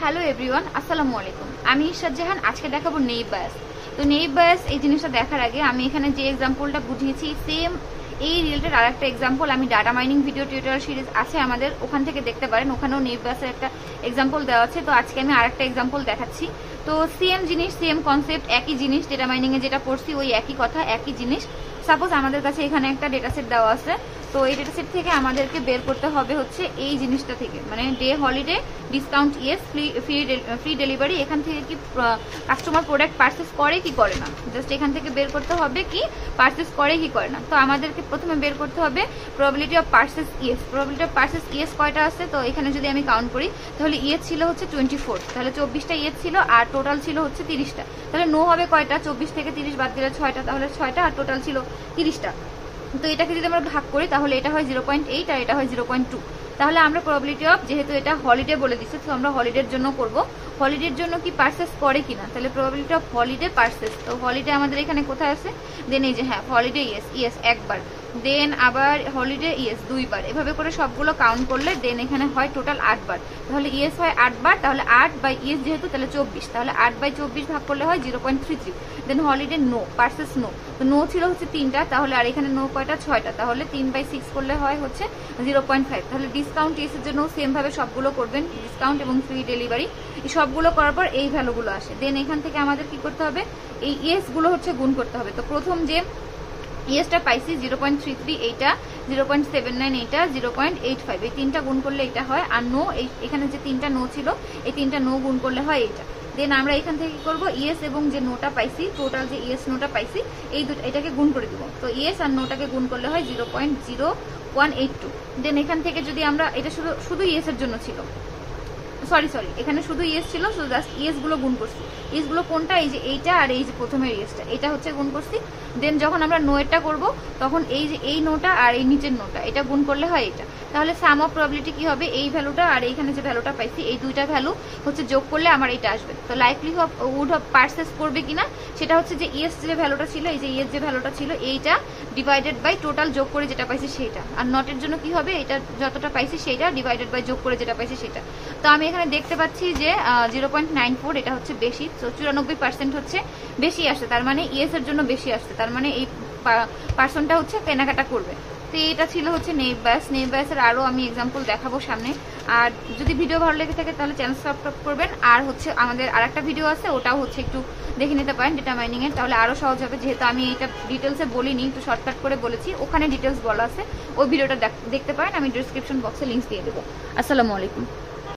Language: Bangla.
হ্যালো এভরিওয়ান, আসসালামু আলাইকুম। আমি ইরশাদ জাহান। আজকে দেখাবো নেইভ বায়াস। তো নেইভ বায়াস এই জিনিসটা দেখার আগে আমি এখানে যে এক্সাম্পলটা বুঝিয়েছি সেম এই রিলেটেড আর একটা এক্সাম্পল আমি data mining video tutorial series আছে আমাদের, ওখান থেকে দেখতে পারেন। ওখানেও নেইভ বায়াসের একটা এক্সাম্পল দেওয়া আছে। তো আজকে আমি আরেকটা এক্সাম্পল দেখাচ্ছি। তো সেম জিনিস, সেম কনসেপ্ট, একই জিনিস, ডেটা মাইনিং এ যেটা পড়ছি ওই একই কথা, একই জিনিস। সাপোজ আমাদের কাছে এখানে একটা ডেটা সেট দেওয়া আছে। তো এই ডেটা সেট থেকে আমাদেরকে বের করতে হবে হচ্ছে এই জিনিসটা থেকে, মানে day holiday discount yes, free delivery. এখান থেকে কি কাস্টমার প্রোডাক্ট পারচেস করে কি করে না, জাস্ট এখান থেকে বের করতে হবে কি পারচেস করে কি করে না। তো আমাদেরকে প্রথমে বের করতে হবে probability of purchase yes. Probability of purchase yes কয়টা আছে? তো এখানে যদি আমি কাউন্ট করি তাহলে ইয়েস ছিল হচ্ছে 24, তাহলে 24টা ইয়েস ছিল আর টোটাল ছিল হচ্ছে 30টা। তাহলে নো হবে কয়টা? 24 থেকে 30 বাদ দিলে 6টা, তাহলে 6টা আর টোটাল ছিল 30টা। তো এটাকে যদি আমরা ভাগ করি তাহলে এটা হয় 0.8 আর এটা হয় 0.2। তাহলে আমরা প্রবাবিলিটি অফ, যেহেতু এটা হলিডে বলে দিচ্ছে তো আমরা হলিডের জন্য করব, হলিডের জন্য কি পারচেস করে কিনা। তাহলে প্রবাবিলিটি অফ হলিডে পারচেস, তো হলিডে আমাদের এখানে কোথায় আছে? দেন এই যে হ্যাঁ হলিডে ইয়েস, ইয়েস একবার, দেন আবার হলিডে ইয়েস 2বার, এভাবে করে সবগুলো কাউন্ট করলে দেন এখানে হয় টোটাল 8বার। তাহলে ইয়েস হয় 8বার, তাহলে 8 বাই ইয়েস যেহেতু তাহলে 24, তাহলে 8 বাই 24 ভাগ করলে হয় 0.33। দেন হলিডে নো, পারচেস নো, তো নো ছিল হচ্ছে 3টা, তাহলে আর এখানে নো কয়টা? 6টা, তাহলে 3/6 করলে হয় হচ্ছে 0.5। তাহলে ডিসকাউন্ট ইয়েস এর জন্য সেম ভাবে সবগুলো করবেন, ডিসকাউন্ট এবং ফ্রি ডেলিভারি এই সবগুলো করার পর এই ভ্যালুগুলো আসে। দেন এখান থেকে আমাদের কি করতে হবে? এই ইয়েস গুলো হচ্ছে গুণ করতে হবে। তো প্রথম যে ইয়েসটা পাইছি 0.33, এইটা 0.79, এইটা 0.85, এই তিনটা গুণ করলে এটা হয়। আর নো, এখানে যে 3টা নো ছিল এই 3টা নো গুণ করলে হয় এইটা। দেন আমরা এখান থেকে কি করবো? ইয়েস এবং যে নোটা পাইছি, টোটাল যে ইয়েস নোটা পাইছি এই দুটো, এটাকে গুণ করে দিব। তো ইয়েস আর নোটাকে গুণ করলে হয় 0.0182। দেন এখান থেকে যদি আমরা, এটা শুধু ইয়েস এর জন্য ছিল, সরি এখানে শুধু ইয়েস ছিল, শুধু জাস্ট ইয়েস গুলো গুণ করছি। ইয়েস গুলো কোনটা? এই যে এইটা আর এই যে প্রথমের ইয়েসটা, এটা হচ্ছে গুণ করছি। দেন যখন আমরা নো এরটা করবো তখন এই যে এই নোটা আর এই নিচের নোটা এটা গুণ করলে হয় এটা। তাহলে সাম অফ প্রবাবিলিটি কি হবে? এই ভ্যালুটা আর এইখানে যে ভ্যালুটা পাইছি এই দুইটা ভ্যালু হচ্ছে যোগ করলে আমার এটা আসবে। তো লাইকলি উড অফ পারচেস করবে কিনা সেটা হচ্ছে যে ইয়েস যে ভ্যালুটা ছিল, এই যে ইয়েস যে ভ্যালুটা ছিল এইটা ডিভাইডেড বাই টোটাল যোগ করে যেটা পাইছি সেটা। আর নটের জন্য কি হবে? এটা যতটা পাইছি সেটা ডিভাইডেড বাই যোগ করে যেটা পাইছি সেটা। তো আমি এখানে দেখতে পাচ্ছি যে 0.94 এটা হচ্ছে বেশি, তো 94% হচ্ছে বেশি আসছে, তার মানে ইয়েস এর জন্য বেশি আসছে, তার মানে এই পার্সনটা হচ্ছে কেনাকাটা করবে। তো এটা ছিল হচ্ছে নেইভ বায়াস। নেইভ বায়াসের আরো আমি এক্সাম্পল দেখাবো সামনে। আর যদি ভিডিও ভালো লেগে থাকে তাহলে চ্যানেল সাবস্ক্রাইব করবেন। আর হচ্ছে আমাদের আরেকটা ভিডিও আছে, ওটাও হচ্ছে একটু দেখে নিতে পারেন ডেটা মাইনিং এর, তাহলে আরো সহজ হবে। যেহেতু আমি এটা ডিটেলসে বলিনি, একটু শর্টকাট করে বলেছি, ওখানে ডিটেলস বলা আছে, ওই ভিডিওটা দেখতে পারেন। আমি ডিসক্রিপশন বক্সে লিঙ্কস দিয়ে দেবো। আসসালামু আলাইকুম।